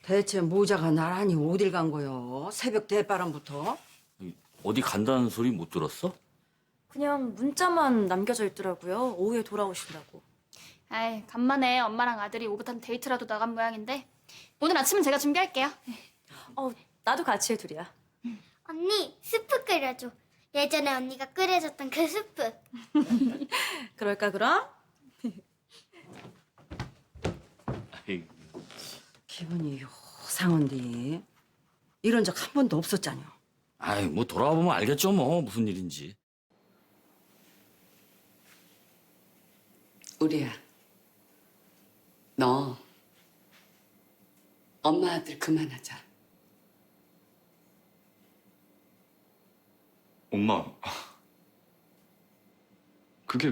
대체 모자가 나란히 어딜 간 거요? 새벽 대바람부터? 어디 간다는 소리 못 들었어? 그냥 문자만 남겨져 있더라고요. 오후에 돌아오신다고. 아이, 간만에 엄마랑 아들이 오붓한 데이트라도 나간 모양인데 오늘 아침은 제가 준비할게요. 나도 같이 해, 둘이야. 언니, 스프 끓여줘. 예전에 언니가 끓여줬던 그 스프. 그럴까, 그럼? 아이, 기분이 요상한데 이런 적 한 번도 없었잖여. 아이, 뭐 돌아와 보면 알겠죠 뭐 무슨 일인지. 우리야, 너 엄마 아들 그만하자. 엄마, 그게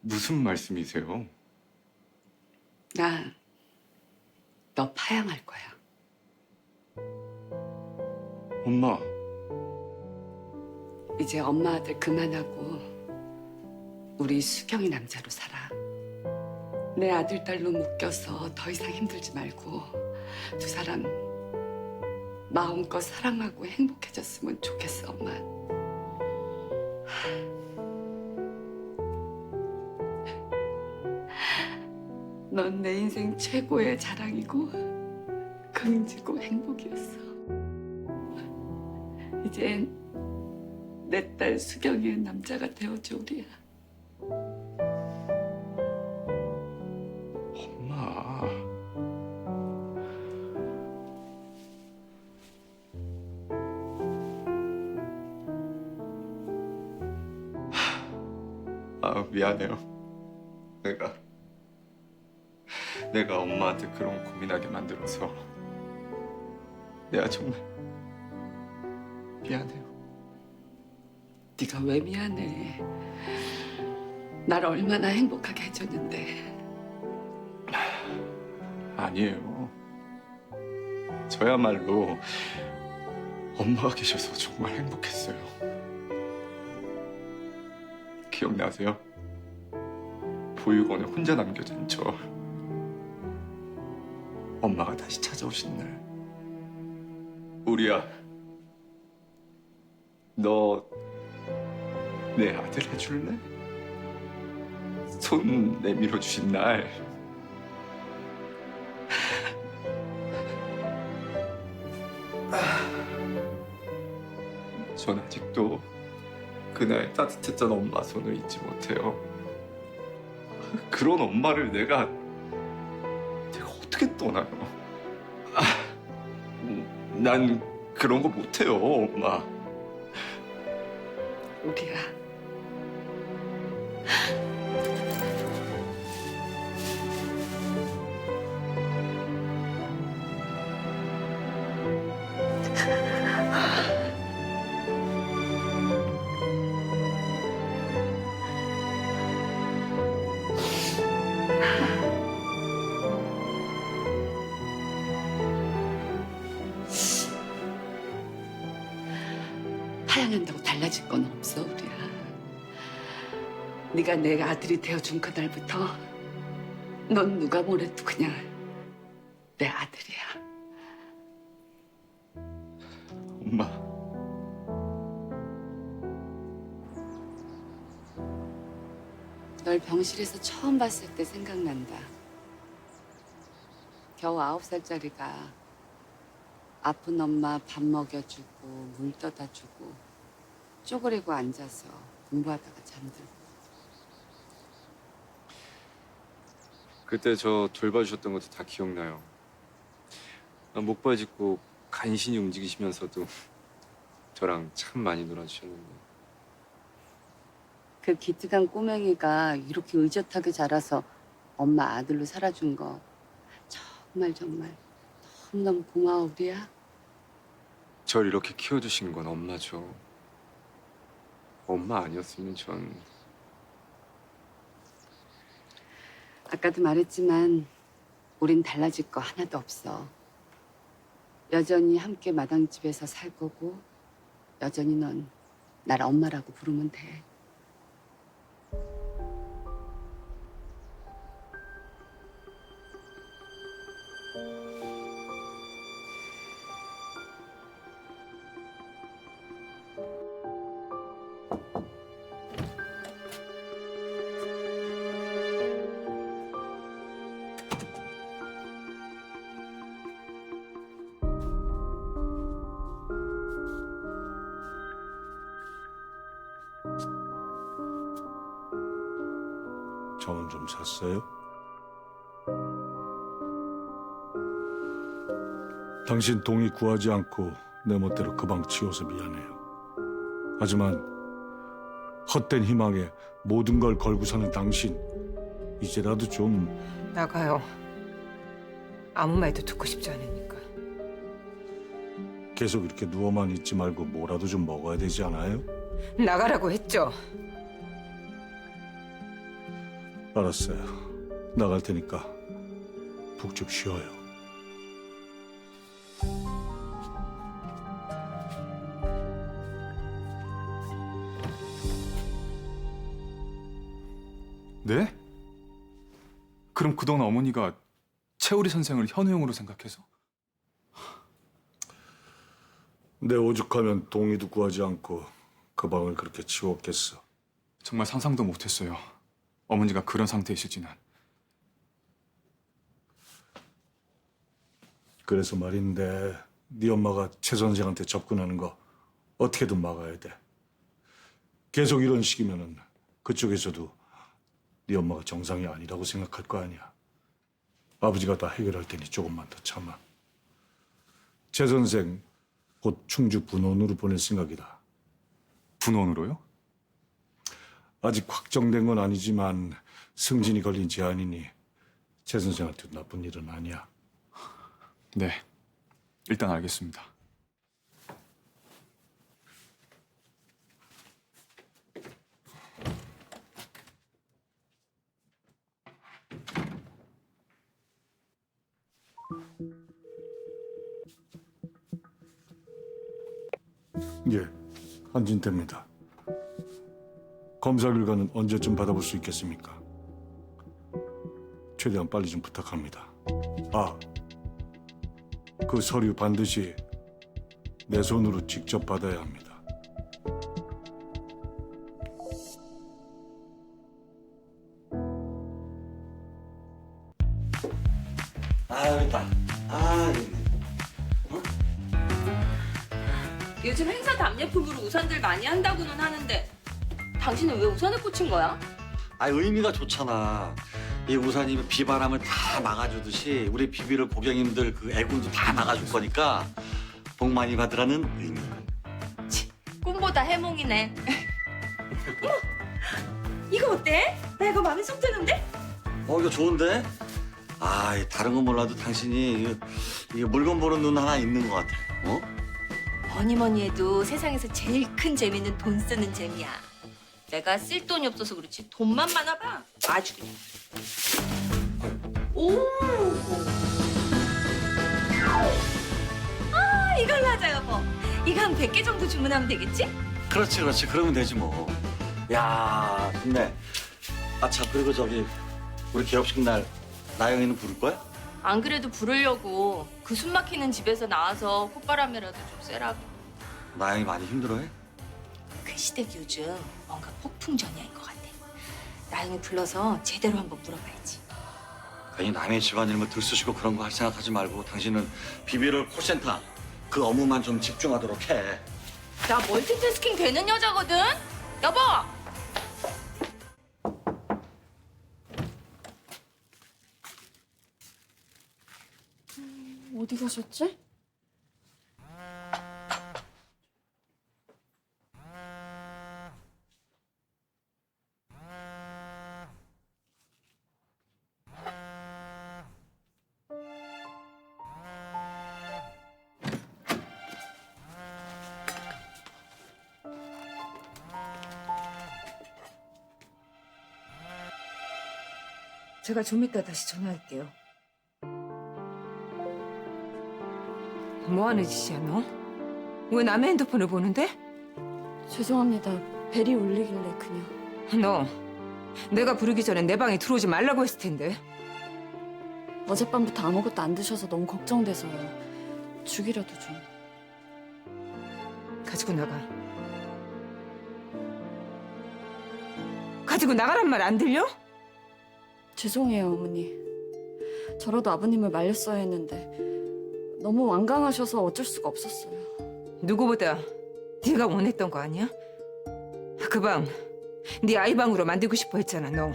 무슨 말씀이세요? 나 너 파양할 거야. 엄마, 이제 엄마 아들 그만하고 우리 수경이 남자로 살아. 내 아들 딸로 묶여서 더 이상 힘들지 말고 두 사람 마음껏 사랑하고 행복해졌으면 좋겠어, 엄마. 넌 내 인생 최고의 자랑이고 긍지고 행복이었어. 이젠 내 딸 수경이의 남자가 되어줘, 우리야. 엄마. 미안해요. 내가 엄마한테 그런 고민하게 만들어서 내가 정말 미안해요. 네가 왜 미안해? 날 얼마나 행복하게 해줬는데. 아니에요. 저야말로 엄마가 계셔서 정말 행복했어요. 기억나세요? 보육원에 혼자 남겨진 저. 엄마가 다시 찾아오신 날. 우리야, 너 내 아들 해줄래? 손 내밀어 주신 날. 전 아직도 그날 따뜻했던 엄마 손을 잊지 못해요. 그런 엄마를 내가 어떻게 떠나요? 난 그런 거 못해요, 엄마. 우리야. 파양한다고 달라질 건 없어, 우리야. 네가 내 아들이 되어준 그날부터 넌 누가 뭐래도 그냥 내 아들이야. 엄마. 널 병실에서 처음 봤을 때 생각난다. 겨우 9살짜리가 아픈 엄마 밥 먹여주고 물 떠다 주고 쪼그리고 앉아서 공부하다가 잠들고. 그때 저 돌봐주셨던 것도 다 기억나요. 목발 짚고 간신히 움직이시면서도 저랑 참 많이 놀아주셨는데. 그 기특한 꼬맹이가 이렇게 의젓하게 자라서 엄마 아들로 살아준 거 정말 너무너무 고마워, 우리야. 절 이렇게 키워주신 건 엄마죠. 엄마 아니었으면 전 아까도 말했지만 우린 달라질 거 하나도 없어. 여전히 함께 마당집에서 살 거고 여전히 넌 날 엄마라고 부르면 돼. 정은 좀 샀어요? 당신 동의 구하지 않고 내 멋대로 그 방 치워서 미안해요. 하지만 헛된 희망에 모든 걸 걸고 사는 당신, 이제라도 좀... 나가요. 아무 말도 듣고 싶지 않으니까. 계속 이렇게 누워만 있지 말고 뭐라도 좀 먹어야 되지 않아요? 나가라고 했죠. 알았어요. 나갈 테니까 푹 좀 쉬어요. 네? 그럼 그동안 어머니가 채우리 선생을 현우형으로 생각해서? 내 오죽하면 동의도 구하지 않고 그 방을 그렇게 치웠겠어. 정말 상상도 못했어요. 어머니가 그런 상태이실지는. 그래서 말인데 네 엄마가 최 선생한테 접근하는 거 어떻게든 막아야 돼. 계속 이런 식이면은 그쪽에서도 네 엄마가 정상이 아니라고 생각할 거 아니야. 아버지가 다 해결할 테니 조금만 더 참아. 최 선생 곧 충주 분원으로 보낼 생각이다. 분원으로요? 아직 확정된 건 아니지만 승진이 걸린 제안이니 최 선생한테 나쁜 일은 아니야. 네, 일단 알겠습니다. 예, 한진태입니다. 검사 결과는 언제쯤 받아볼 수 있겠습니까? 최대한 빨리 좀 부탁합니다. 아, 그 서류 반드시 내 손으로 직접 받아야 합니다. 아, 여기 있다. 아, 여기 있네. 요즘 행사 답례품으로 우산들 많이 한다고는 하는데 당신은 왜 우산을 꽂힌 거야? 아, 의미가 좋잖아. 이 우산이 비바람을 다 막아주듯이 우리 비비를 고객님들 그 애군도 다 막아줄 거니까 복 많이 받으라는 의미. 꿈보다 해몽이네. 어머, 이거 어때? 나 이거 마음에 쏙 드는데? 이거 좋은데? 아, 다른 건 몰라도 당신이 이게 물건 보는 눈 하나 있는 것 같아. 어? 뭐니 뭐니 해도 세상에서 제일 큰 재미는 돈 쓰는 재미야. 내가 쓸 돈이 없어서 그렇지 돈만 많아봐. 아주 그냥. 오. 아, 이걸로 하자 여보. 이거 한 100개 정도 주문하면 되겠지? 그렇지, 그렇지. 그러면 되지 뭐. 야, 좋네. 아, 참, 그리고 저기 우리 개업식 날 나영이는 부를 거야? 안 그래도 부르려고 그 숨 막히는 집에서 나와서 콧바람이라도 좀 쐬라고. 나영이 많이 힘들어해? 그 시댁 요즘 뭔가 폭풍전야인 것 같아. 나영이 불러서 제대로 한번 물어봐야지. 괜히 남의 집안일 뭐 들쑤시고 그런 거 할 생각하지 말고 당신은 비비를 콜센터 그 업무만 좀 집중하도록 해. 나 멀티태스킹 되는 여자거든? 여보! 어디 가셨지? 제가 좀 이따 다시 전화할게요. 뭐 하는 짓이야, 너? 왜 남의 핸드폰을 보는데? 죄송합니다. 벨이 울리길래 그냥. 너, 내가 부르기 전에 내 방에 들어오지 말라고 했을 텐데. 어젯밤부터 아무것도 안 드셔서 너무 걱정돼서요. 죽이라도 좀. 가지고 나가. 가지고 나가란 말 안 들려? 죄송해요, 어머니. 저라도 아버님을 말렸어야 했는데 너무 완강하셔서 어쩔 수가 없었어요. 누구보다 네가 원했던 거 아니야? 그 방, 네 아이 방으로 만들고 싶어 했잖아, 너.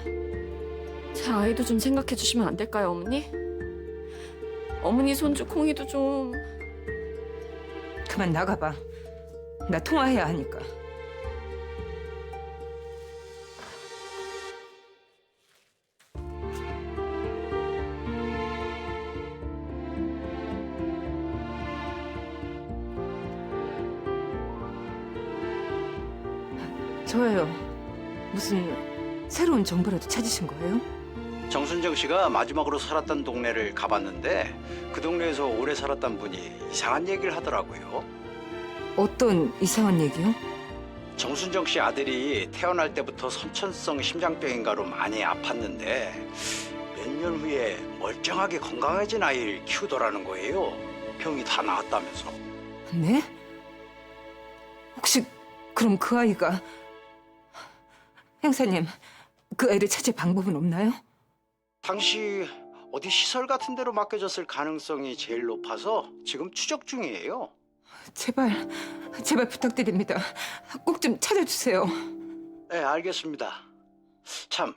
제 아이도 좀 생각해 주시면 안 될까요, 어머니? 어머니 손주 콩이도 좀... 그만 나가봐. 나 통화해야 하니까. 저예요. 무슨 새로운 정보라도 찾으신 거예요? 정순정 씨가 마지막으로 살았던 동네를 가봤는데 그 동네에서 오래 살았던 분이 이상한 얘기를 하더라고요. 어떤 이상한 얘기요? 정순정 씨 아들이 태어날 때부터 선천성 심장병인가로 많이 아팠는데 몇 년 후에 멀쩡하게 건강해진 아이를 키우더라는 거예요. 병이 다 나았다면서. 네? 혹시 그럼 그 아이가... 형사님, 그 애를 찾을 방법은 없나요? 당시 어디 시설 같은 데로 맡겨졌을 가능성이 제일 높아서 지금 추적 중이에요. 제발, 제발 부탁드립니다. 꼭 좀 찾아주세요. 네, 알겠습니다. 참,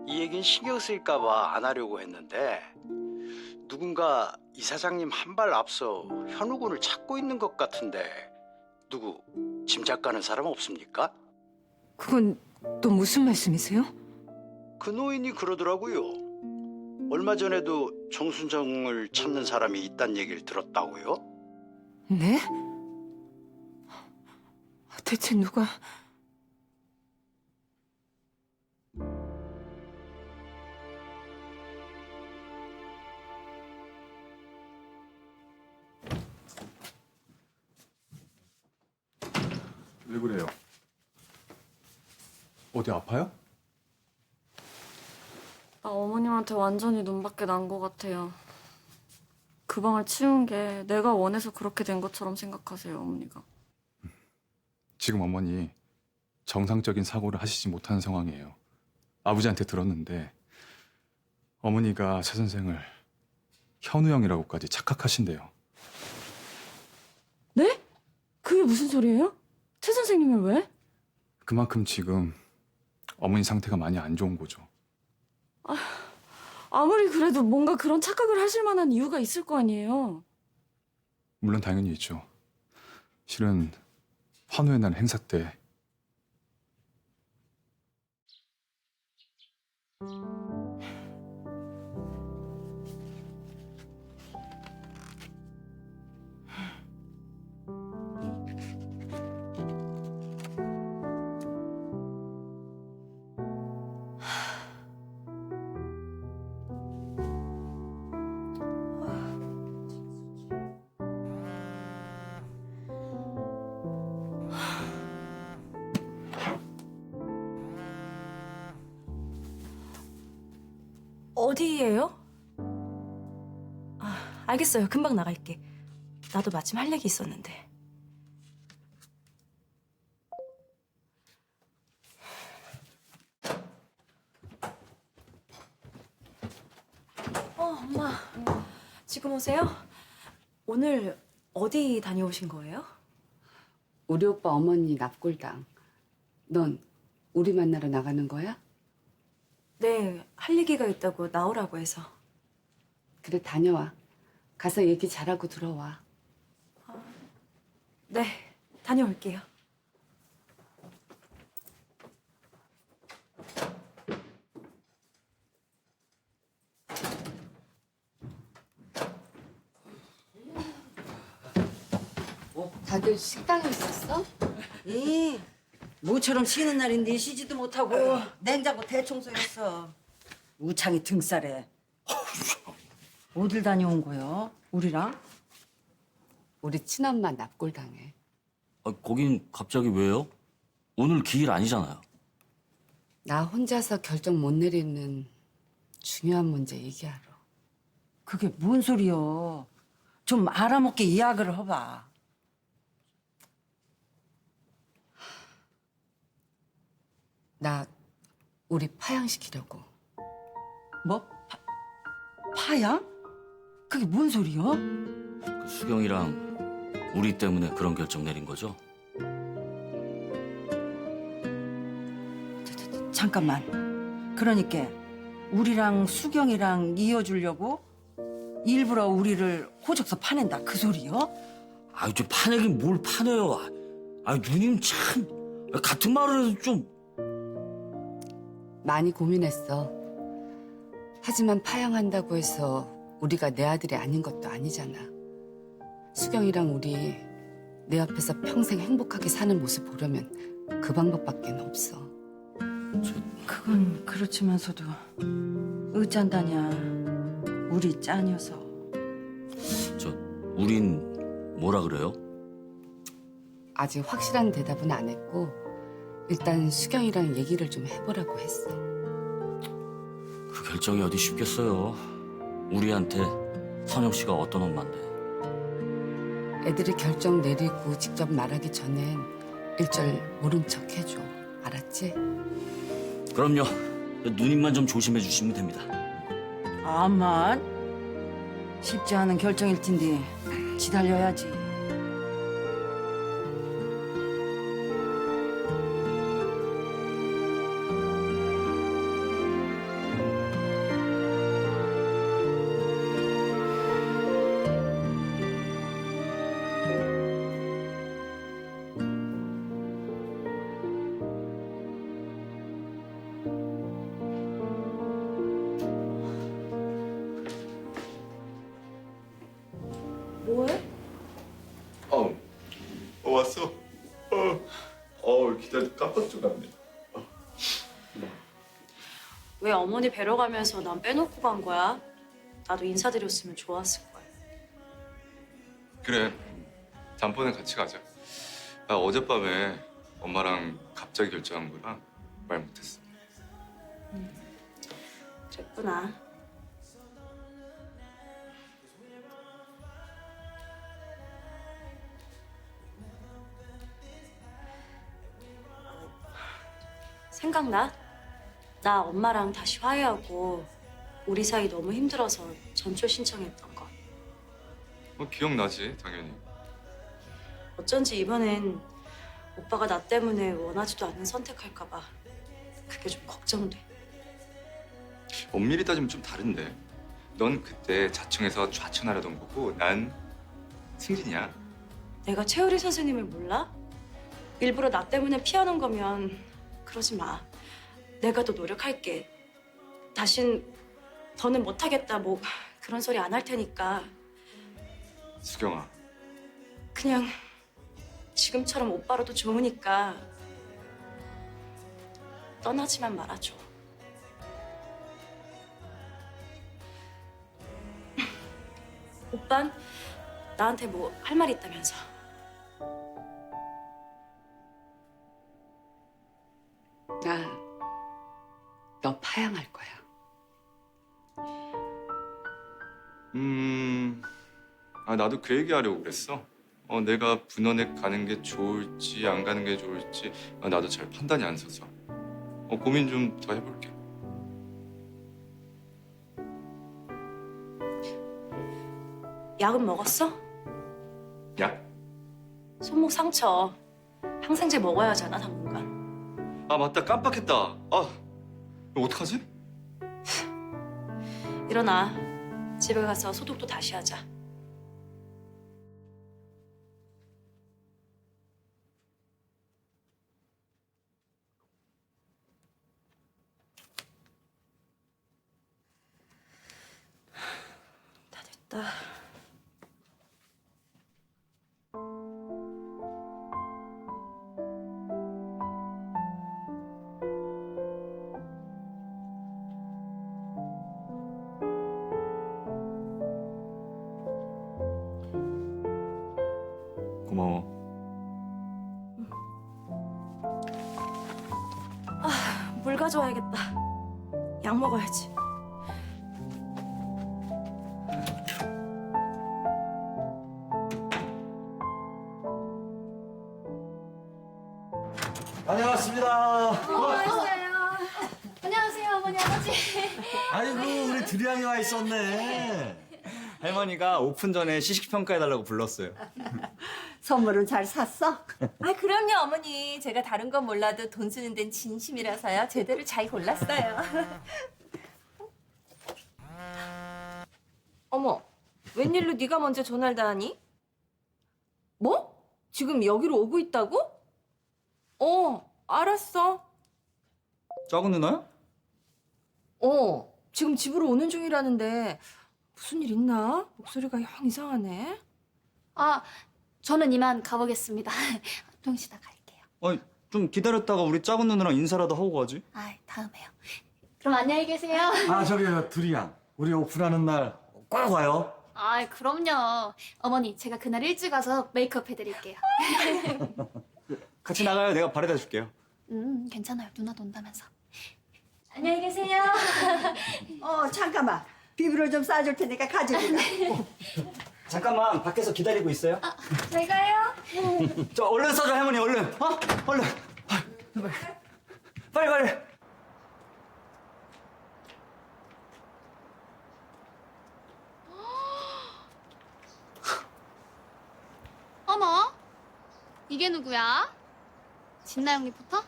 이 얘긴 신경 쓰일까 봐 안 하려고 했는데 누군가 이 사장님 한 발 앞서 현우 군을 찾고 있는 것 같은데 누구 짐작 가는 사람 없습니까? 그건 또 무슨 말씀이세요? 그 노인이 그러더라고요. 얼마 전에도 정순정을 찾는 사람이 있다는 얘기를 들었다고요? 네? 대체 누가... 왜 그래요? 어디 아파요? 나 어머님한테 완전히 눈밖에 난 것 같아요. 그 방을 치운 게 내가 원해서 그렇게 된 것처럼 생각하세요, 어머니가. 지금 어머니 정상적인 사고를 하시지 못하는 상황이에요. 아버지한테 들었는데 어머니가 최 선생을 현우 형이라고까지 착각하신대요. 네? 그게 무슨 소리예요? 최 선생님을 왜? 그만큼 지금 어머니 상태가 많이 안 좋은 거죠. 아무리 그래도 뭔가 그런 착각을 하실 만한 이유가 있을 거 아니에요. 물론 당연히 있죠. 실은 환우의 날 행사 때 어디예요? 알겠어요. 금방 나갈게. 나도 마침 할 얘기 있었는데. 엄마. 지금 오세요? 오늘 어디 다녀오신 거예요? 우리 오빠 어머니 납골당. 넌 우리 만나러 나가는 거야? 네, 할 얘기가 있다고 나오라고 해서. 그래, 다녀와. 가서 얘기 잘하고 들어와. 네, 다녀올게요. 다들 식당에 있었어? 이 모처럼 쉬는 날인데 쉬지도 못하고 냉장고 대청소했어. 우창이 등살에. 어딜 다녀온 거요? 우리랑? 우리 친엄마 납골당해. 거긴 갑자기 왜요? 오늘 기일 아니잖아요. 나 혼자서 결정 못 내리는 중요한 문제 얘기하러. 그게 뭔 소리요? 좀 알아먹게 이야기를 해봐. 나 우리 파양시키려고. 뭐? 파양? 그게 뭔 소리요? 그 수경이랑 우리 때문에 그런 결정 내린 거죠? 잠깐만. 그러니까 우리랑 수경이랑 이어주려고 일부러 우리를 호적서 파낸다 그 소리요? 아유, 저 파내긴 뭘 파내요. 아, 누님 참 같은 말을 해도 좀. 많이 고민했어. 하지만 파양한다고 해서 우리가 내 아들이 아닌 것도 아니잖아. 수경이랑 우리 내 옆에서 평생 행복하게 사는 모습 보려면 그 방법밖에 없어. 그건 그렇지만서도 어쩐다냐 우리 짠여서. 저 우린 뭐라 그래요? 아직 확실한 대답은 안 했고 일단 수경이랑 얘기를 좀 해보라고 했어. 그 결정이 어디 쉽겠어요. 우리한테 선영 씨가 어떤 엄마인데. 애들이 결정 내리고 직접 말하기 전엔 일절 모른 척 해줘. 알았지? 그럼요. 누님만 좀 조심해 주시면 됩니다. 암만 쉽지 않은 결정일 텐데 기다려야지. 뭐해? 왔어? 기다려 깜빡 죽었네. 왜 어머니 뵈러 가면서 난 빼놓고 간 거야? 나도 인사드렸으면 좋았을 거야. 그래, 다음번에 같이 가자. 나 어젯밤에 엄마랑 갑자기 결정한 거라 말 못했어. 그랬구나. 생각나? 나 엄마랑 다시 화해하고 우리 사이 너무 힘들어서 전출 신청했던 거. 기억나지, 당연히. 어쩐지 이번엔 오빠가 나 때문에 원하지도 않는 선택할까 봐 그게 좀 걱정돼. 엄밀히 따지면 좀 다른데. 넌 그때 자청에서 좌천하려던 거고 난 승진이야. 내가 최우리 선생님을 몰라? 일부러 나 때문에 피하는 거면 그러지 마. 내가 더 노력할게. 다신 더는 못하겠다 뭐 그런 소리 안 할 테니까 수경아. 그냥 지금처럼 오빠로도 좋으니까 떠나지만 말아줘. 오빤 나한테 뭐 할 말 있다면서. 나 너 파양할 거야. 나도 그 얘기하려고 그랬어. 내가 분원에 가는 게 좋을지 안 가는 게 좋을지 나도 잘 판단이 안 서서 고민 좀 더 해볼게. 약은 먹었어? 약? 손목 상처 항생제 먹어야 하잖아 당분간. 아 맞다, 깜빡했다. 이거 어떡하지? 일어나. 집에 가서 소독도 다시 하자. 다 됐다. 고마워. 물 가져와야겠다. 약 먹어야지. 다녀왔습니다. 왔어요. 안녕하세요, 어머니, 아버지. 아이고, 우리 두리양이 와 있었네. 할머니가 오픈 전에 시식 평가해달라고 불렀어요. 선물은 잘 샀어? 아, 그럼요, 어머니. 제가 다른 건 몰라도 돈 쓰는 데는 진심이라서요. 제대로 잘 골랐어요. 어머, 웬일로 네가 먼저 전화를 다 하니? 뭐? 지금 여기로 오고 있다고? 알았어. 작은 누나요? 지금 집으로 오는 중이라는데 무슨 일 있나? 목소리가 영 이상하네. 아, 저는 이만 가보겠습니다. 도영 씨 나 갈게요. 아니, 좀 기다렸다가 우리 작은 누나랑 인사라도 하고 가지. 아, 다음에요. 그럼 안녕히 계세요. 아 저기요 두리양 우리 오픈하는 날 꼭 와요. 아, 그럼요. 어머니, 제가 그날 일찍 와서 메이크업 해드릴게요. 같이 나가요. 내가 바래다 줄게요. 괜찮아요. 누나도 온다면서. 안녕히 계세요. 잠깐만. 비비를 좀 싸줄 테니까 가져오라. 잠깐만 밖에서 기다리고 있어요. 잘 가요. 저 얼른 써줘 할머니 얼른. 얼른. 빨리. 어머, 이게 누구야? 진나영 리포터?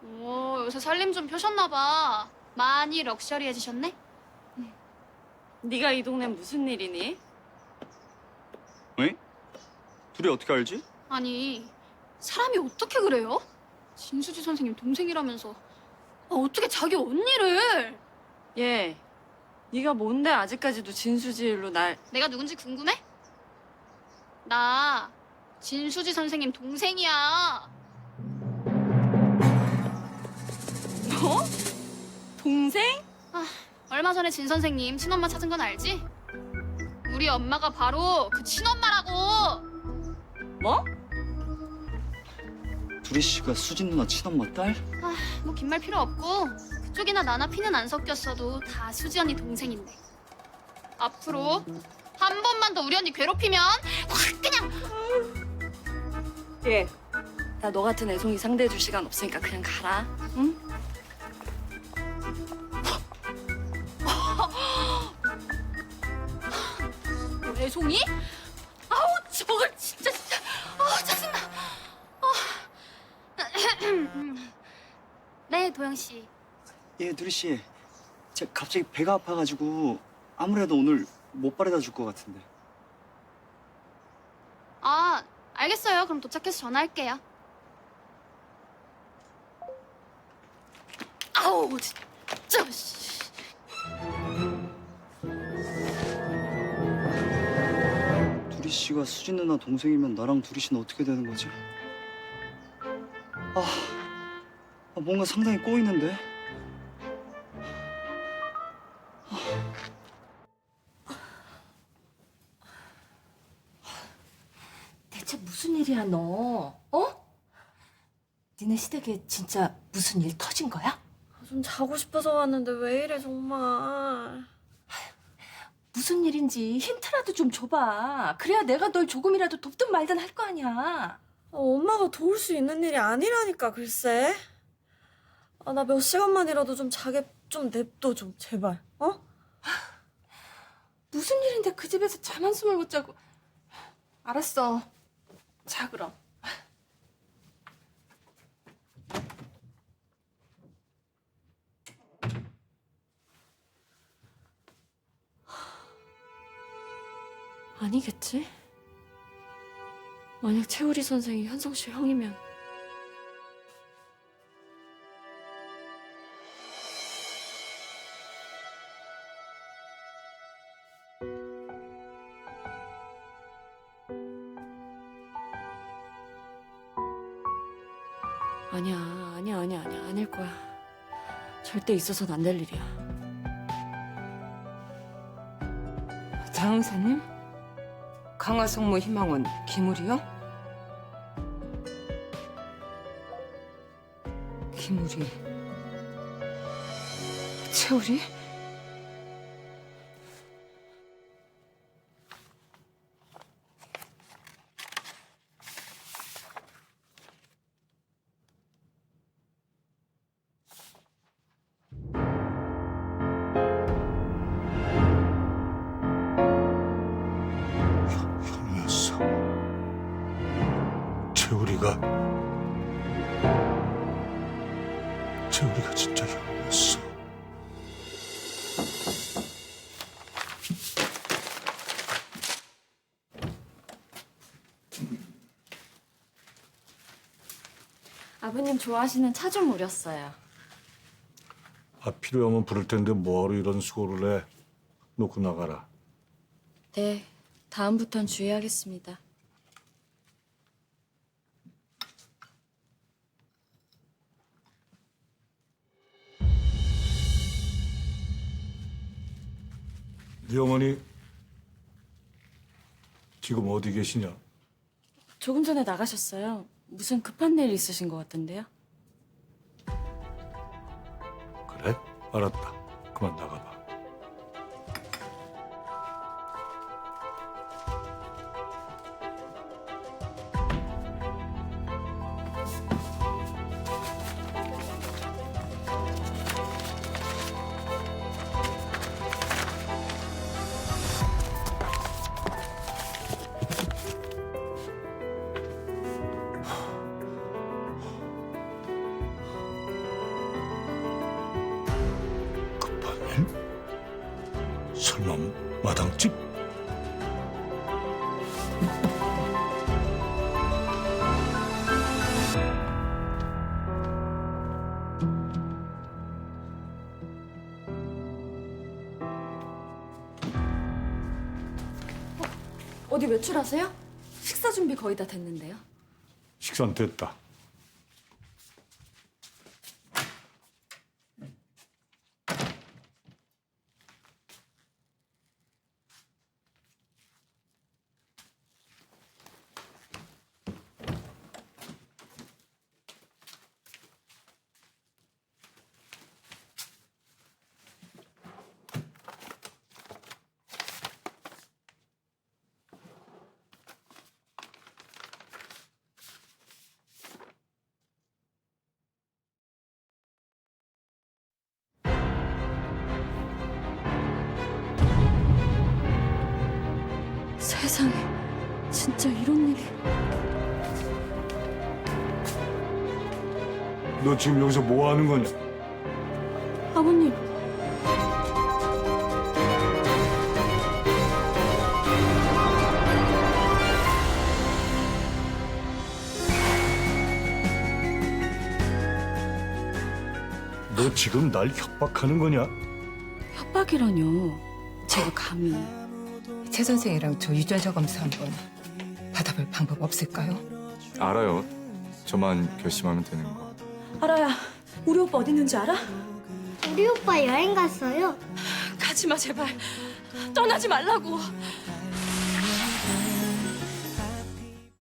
오, 요새 살림 좀 펴셨나 봐. 많이 럭셔리해지셨네? 네가 이 동네 무슨 일이니? 왜? 둘이 어떻게 알지? 아니, 사람이 어떻게 그래요? 진수지 선생님 동생이라면서 어떻게 자기 언니를? 얘, 네가 뭔데 아직까지도 진수지 일로 날... 내가 누군지 궁금해? 나 진수지 선생님 동생이야. 뭐? 동생? 아, 얼마 전에 진 선생님 친엄마 찾은 건 알지? 우리 엄마가 바로 그 친엄마라고. 뭐? 두리 씨가 수진 누나 친엄마 딸? 아, 뭐 긴 말 필요 없고 그쪽이나 나나 피는 안 섞였어도 다 수지 언니 동생인데 앞으로 한 번만 더 우리 언니 괴롭히면 확 그냥. 얘, 나 너 같은 애송이 상대해줄 시간 없으니까 그냥 가라. 응? 애송이? 아우 저걸 진짜 아우 짜증나. 네, 도영 씨. 예, 두리 씨. 제가 갑자기 배가 아파가지고 아무래도 오늘 못 바래다 줄 것 같은데. 아, 알겠어요. 그럼 도착해서 전화할게요. 아우 진짜. 씨. 두리 씨가 수진 누나 동생이면 나랑 두리 씨는 어떻게 되는 거지? 뭔가 상당히 꼬이는데? 대체 무슨 일이야 너? 니네 시댁에 진짜 무슨 일 터진 거야? 좀 자고 싶어서 왔는데 왜 이래 정말. 무슨 일인지 힌트라도 좀 줘봐. 그래야 내가 널 조금이라도 돕든 말든 할 거 아니야. 엄마가 도울 수 있는 일이 아니라니까 글쎄. 나 몇 시간만이라도 좀 자게 좀 냅둬 좀 제발. 무슨 일인데 그 집에서 잠 한숨을 못 자고. 알았어. 자 그럼. 아니겠지? 만약 채우리 선생이 현성 씨 형이면 아니야 아닐 거야. 절대 있어서는 안 될 일이야. 장 형사님? 강화성모 희망원 김우리요? 김우리 채우리? 형이었어. 채우리가 진짜 형이었어. 아버님 좋아하시는 차 좀 우렸어요. 아, 필요하면 부를 텐데 뭐하러 이런 수고를 해. 놓고 나가라. 네, 다음부턴 주의하겠습니다. 네 어머니 지금 어디 계시냐? 조금 전에 나가셨어요. 무슨 급한 일 있으신 것 같던데요? 그래? 알았다. 그만 나가봐. 설마 마당집? 어디 외출하세요? 식사 준비 거의 다 됐는데요. 식사는 됐다. 세상에, 진짜 이런 일이. 너 지금 여기서 뭐 하는 거냐? 아버님. 너 지금 날 협박하는 거냐? 협박이라뇨. 제가 감히. 최 선생이랑 저 유전자 검사 한번 받아볼 방법 없을까요? 알아요. 저만 결심하면 되는 거. 알아야, 우리 오빠 어디 있는지 알아? 우리 오빠 여행 갔어요. 가지 마, 제발. 떠나지 말라고.